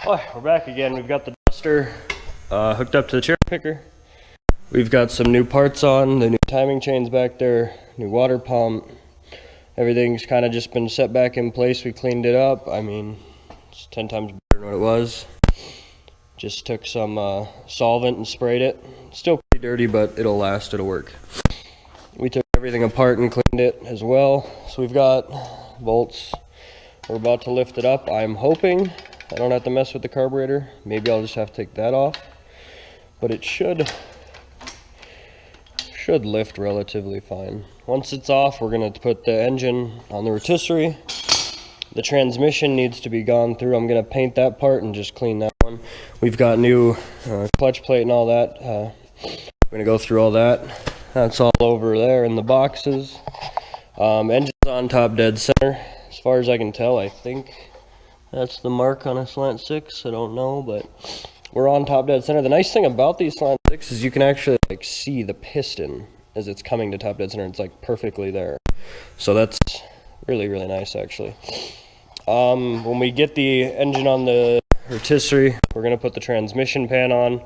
Oh, we're back again. We've got the Duster hooked up to the cherry picker. We've got some new parts on, the new timing chains back there, new water pump. Everything's kind of just been set back in place. We cleaned it up. I mean, it's 10 times better than what it was. Just took some solvent and sprayed it. Still pretty dirty, but it'll last, it'll work. We took everything apart and cleaned it as well. So we've got bolts. We're about to lift it up. I'm hoping I don't have to mess with the carburetor. Maybe I'll just have to take that off. But it should lift relatively fine. Once it's off, we're going to put the engine on the rotisserie. The transmission needs to be gone through. I'm going to paint that part and just clean that one. We've got new clutch plate and all that. I'm going to go through all that. That's all over there in the boxes. Engine's on top dead center. As far as I can tell, I think that's the mark on a Slant 6. I don't know, but we're on top dead center. The nice thing about these Slant 6 is you can actually like see the piston as it's coming to top dead center. It's like perfectly there. So that's really, really nice actually. When we get the engine on the rotisserie, we're going to put the transmission pan on.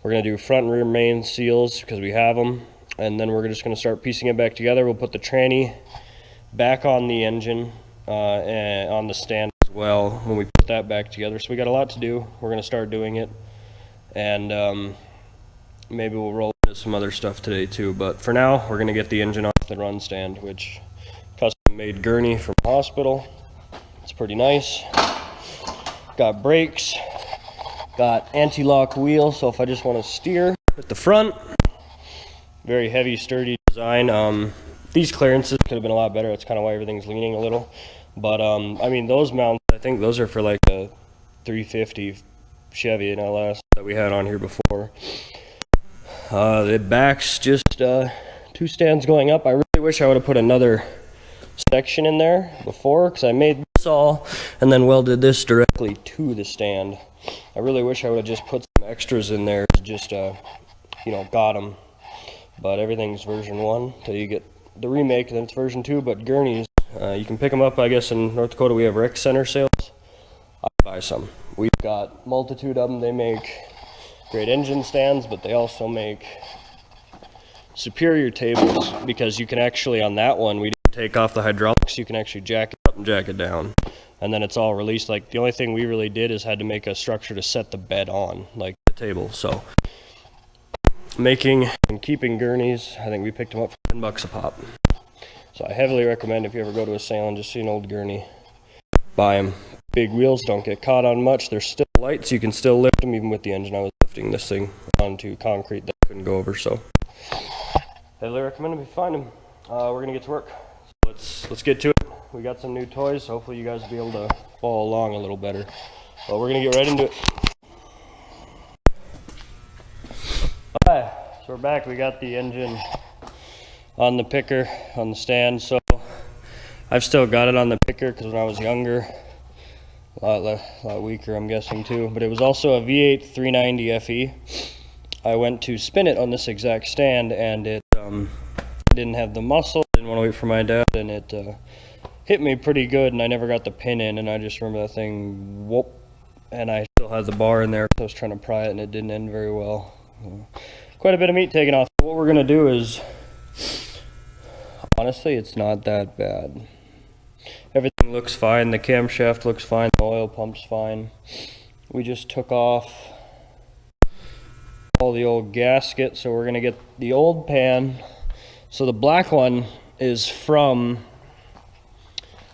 We're going to do front and rear main seals because we have them. And then we're just going to start piecing it back together. We'll put the tranny back on the engine and on the stand as well when we put that back together. So we got a lot to do. We're going to start doing it. And maybe we'll roll into some other stuff today too. But for now, we're going to get the engine off the run stand, which custom made gurney from the hospital. It's pretty nice. Got brakes. Got anti-lock wheel, so if I just want to steer at the front. Very heavy, sturdy design. These clearances could have been a lot better. That's kind of why everything's leaning a little. But I mean, those mounts, I think those are for like a 350 Chevy in LS that we had on here before. The back's just 2 stands going up. I really wish I would have put another section in there before, because I made this all and then welded this directly to the stand. I really wish I would have just put some extras in there, just you know, got them. But everything's version 1 till you get the remake, and then it's version 2. But gurneys, you can pick them up, I guess, in North Dakota. We have rec center sales. I buy some. We've got multitude of them. They make great engine stands, but they also make superior tables, because you can actually, on that one, we didn't take off the hydraulics. You can actually jack it up and jack it down, and then it's all released. Like, the only thing we really did is had to make a structure to set the bed on, like the table. So making and keeping gurneys, I think we picked them up for $10 a pop. So I heavily recommend, if you ever go to a sale and just see an old gurney, buy them. Big wheels don't get caught on much. They're still light, so you can still lift them even with the engine. I was lifting this thing onto concrete that I couldn't go over, so heavily recommend them if you find them. We're gonna get to work. So let's get to it. We got some new toys, so hopefully you guys will be able to follow along a little better. But we're gonna get right into it. Alright, so we're back. We got the engine on the picker, on the stand. So I've still got it on the picker because when I was younger, a lot weaker, I'm guessing too. But it was also a V8 390 FE. I went to spin it on this exact stand, and it didn't have the muscle. Didn't want to wait for my dad, and it hit me pretty good, and I never got the pin in. And I just remember that thing whoop, and I still had the bar in there. So I was trying to pry it, and it didn't end very well. Quite a bit of meat taken off. What we're gonna do is, honestly, it's not that bad. Everything looks fine. The camshaft looks fine. The oil pump's fine. We just took off all the old gasket, so we're gonna get the old pan. So the black one is from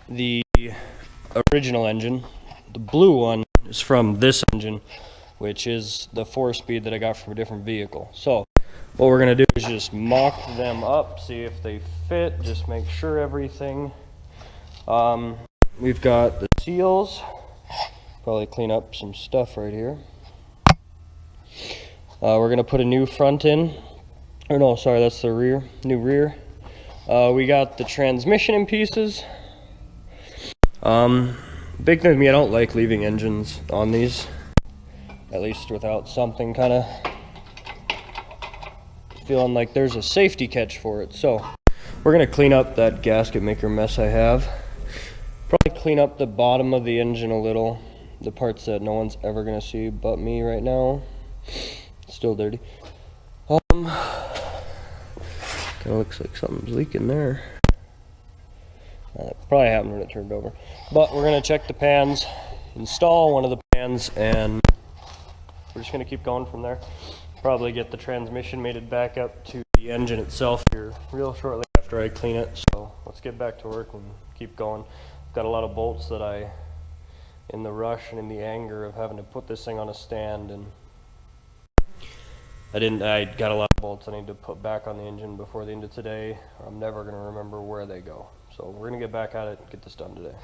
the original engine. The blue one is from this engine, which is the 4-speed that I got from a different vehicle. So what we're gonna do is just mock them up, see if they fit, just make sure everything. We've got the seals. Probably clean up some stuff right here. We're gonna put a new front in. Or no, sorry, that's the rear, new rear. We got the transmission in pieces. Big thing with me, I don't like leaving engines on these, at least without something kind of feeling like there's a safety catch for it. So we're gonna clean up that gasket maker mess I have. Probably clean up the bottom of the engine a little, the parts that no one's ever gonna see but me right now. Still dirty. Kinda looks like something's leaking there. Probably happened when it turned over. But we're gonna check the pans, install one of the pans, and we're just gonna keep going from there. Probably get the transmission mated back up to the engine itself here real shortly after I clean it. So let's get back to work and keep going. I've got a lot of bolts that in the rush and in the anger of having to put this thing on a stand, and I got a lot of bolts I need to put back on the engine before the end of today, or I'm never gonna remember where they go. So we're gonna get back at it and get this done today.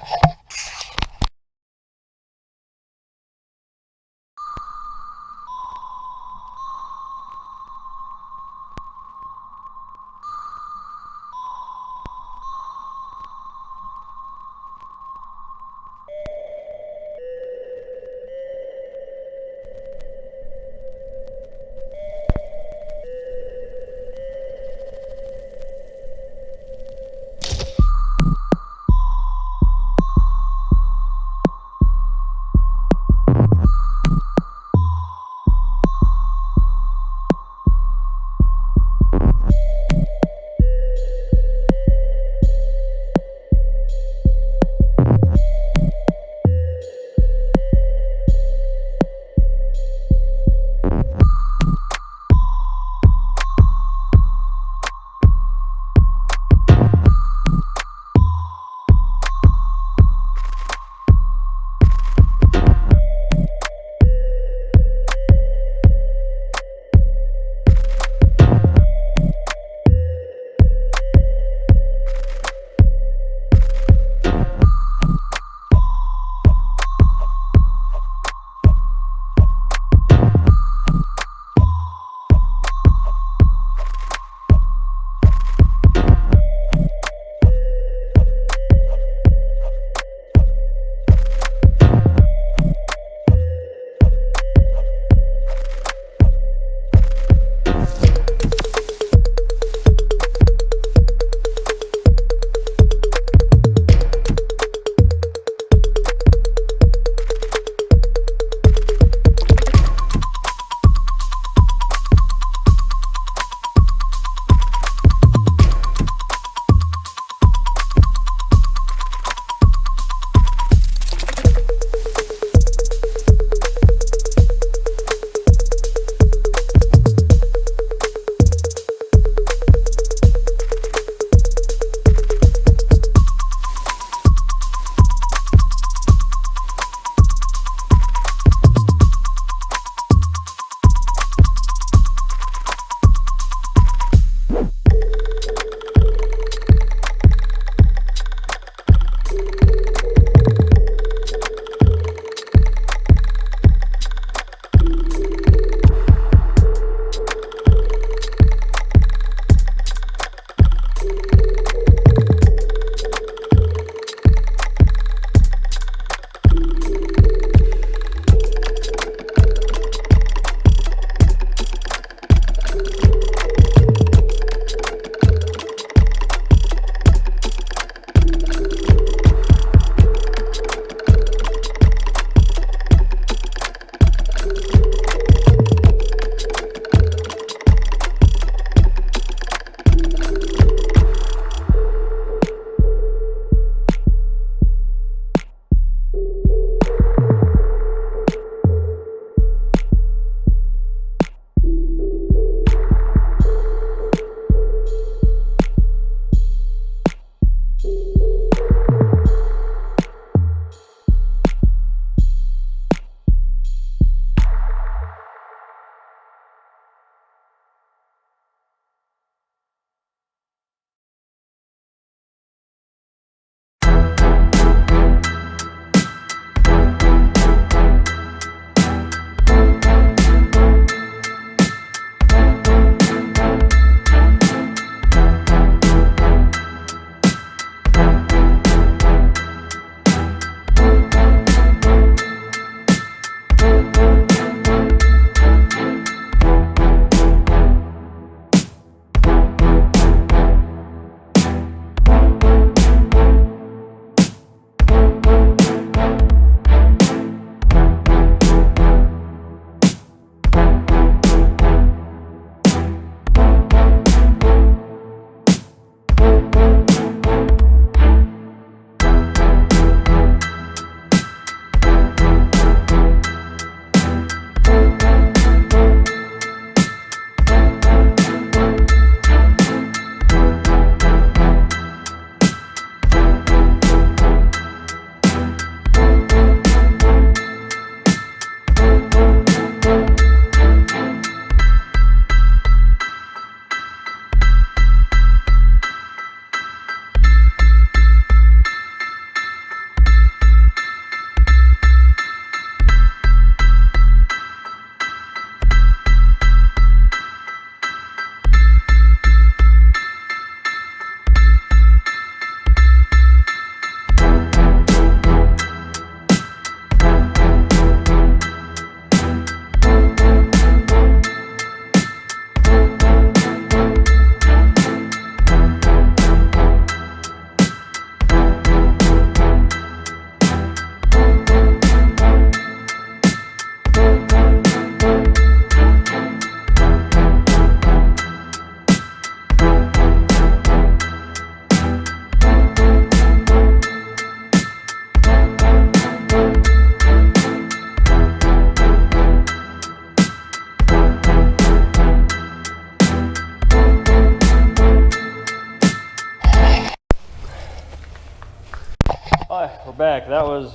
we're back. That was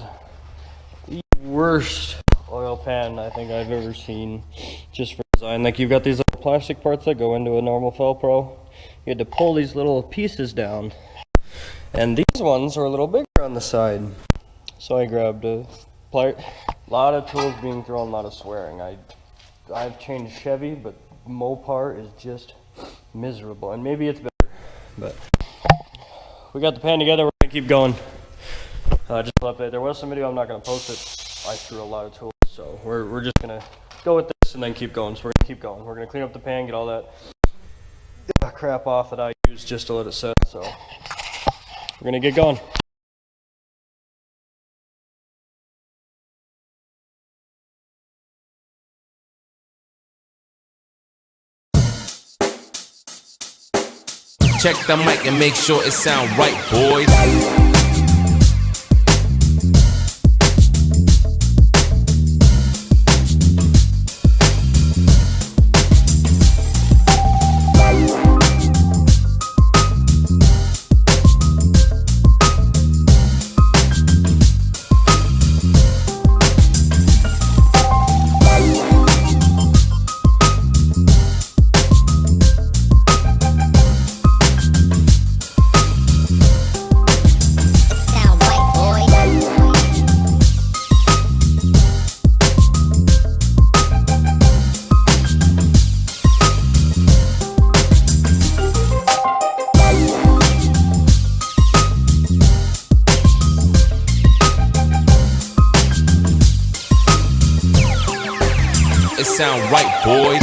the worst oil pan I think I've ever seen, just for design. Like, you've got these little plastic parts that go into a normal Felpro. You had to pull these little pieces down, and these ones are a little bigger on the side. So I grabbed a lot of tools being thrown, a lot of swearing. I've changed Chevy, but Mopar is just miserable, and maybe it's better, but we got the pan together. We're gonna keep going. Just an update. There was some video. I'm not gonna post it. I threw a lot of tools, so we're just gonna go with this and then keep going. So we're gonna keep going. We're gonna clean up the pan, get all that crap off that I used just to let it set. So we're gonna get going. Check the mic and make sure it sound right, boys. It sound right, boys.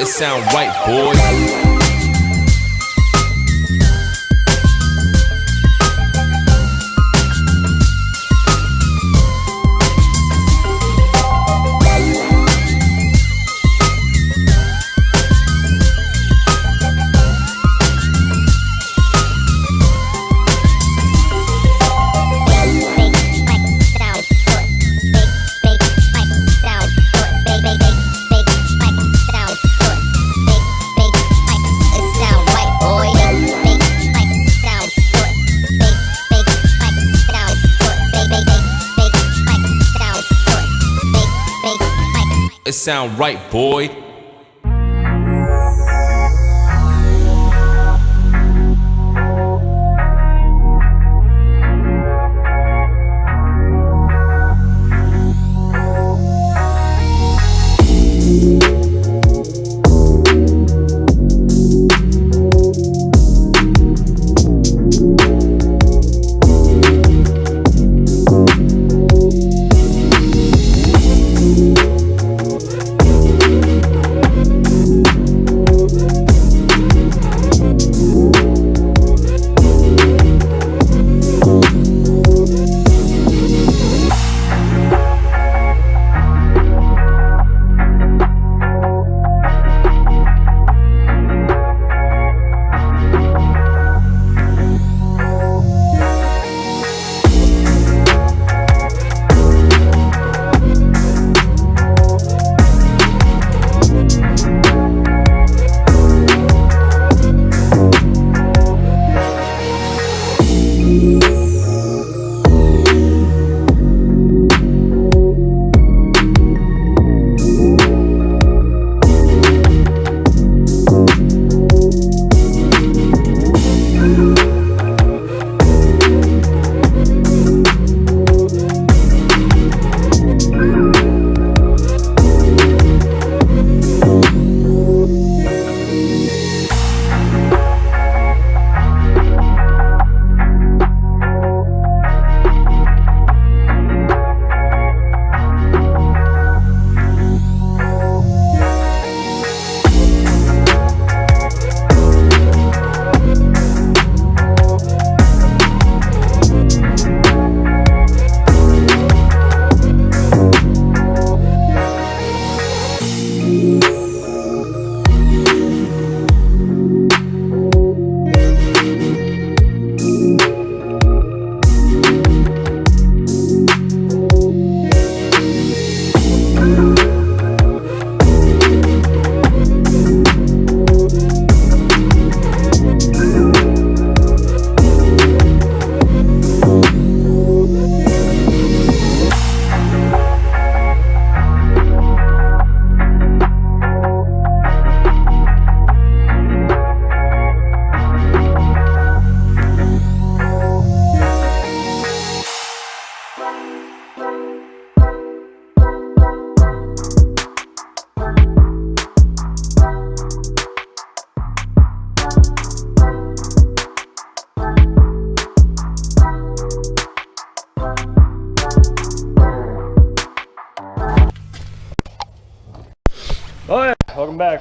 It sound right, boys. It sound right, boy.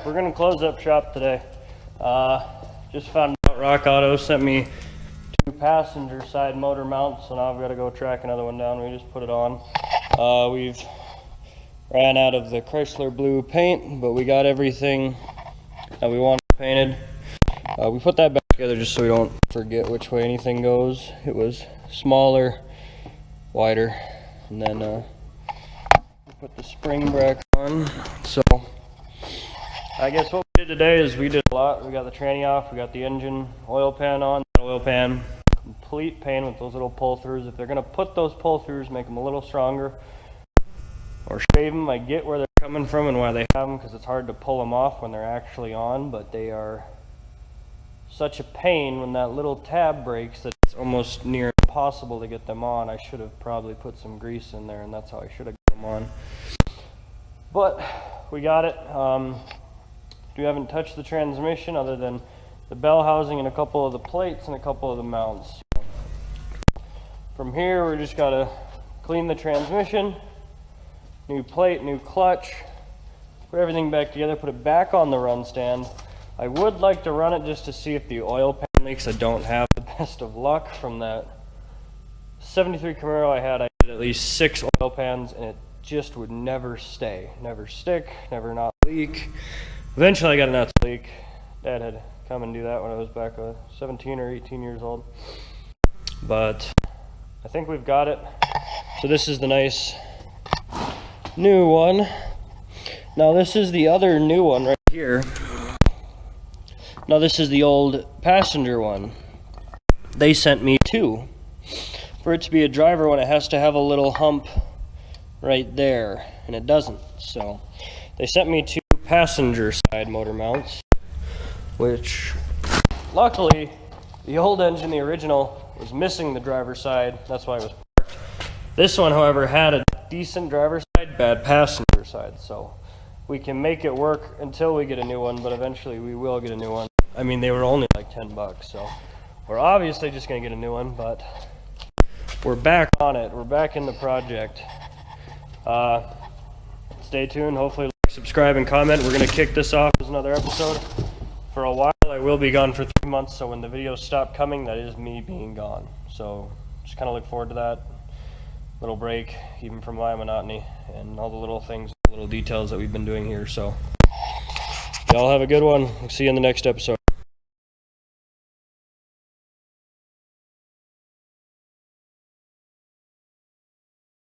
right, we're gonna close up shop today. Just found out Rock Auto sent me 2 passenger side motor mounts, so now I've got to go track another one down. We just put it on. We've ran out of the Chrysler blue paint, but we got everything that we wanted painted. We put that back together just so we don't forget which way anything goes. It was smaller, wider, and then we put the spring back on. So I guess what we did today is we did a lot. We got the tranny off, we got the engine oil pan on, that oil pan, complete paint with those little pull-throughs. If they're gonna put those pull-throughs, make them a little stronger, or shave them. I get where they're coming from and why they have them, because it's hard to pull them off when they're actually on, but they are such a pain when that little tab breaks that it's almost near impossible to get them on. I should have probably put some grease in there, and that's how I should have got them on. But we got it. We haven't touched the transmission other than the bell housing and a couple of the plates and a couple of the mounts. From here, we just gotta clean the transmission, new plate, new clutch, put everything back together, put it back on the run stand. I would like to run it just to see if the oil pan leaks. I don't have the best of luck. From that 73 Camaro I had, I did at least 6 oil pans, and it just would never stay, never stick, never not leak. Eventually I got a nuts leak. Dad had come and do that when I was back 17 or 18 years old. But I think we've got it. So this is the nice new one. Now this is the other new one right here. Now this is the old passenger one. They sent me 2. For it to be a driver one, it has to have a little hump right there, and it doesn't. So they sent me 2 passenger side motor mounts, which luckily the old engine, the original, was missing the driver's side. That's why it was parked. This one, however, had a decent driver's side, bad passenger side, so we can make it work until we get a new one, but eventually we will get a new one. I mean, they were only like 10 bucks, so we're obviously just gonna get a new one, but we're back on it. We're back in the project. Stay tuned. Hopefully like, subscribe, and comment. We're gonna kick this off as another episode. For a while, I will be gone for 3 months, so when the videos stop coming, that is me being gone. So just kind of look forward to that little break, even from my monotony and all the little things, little details that we've been doing here. So y'all have a good one. We'll see you in the next episode.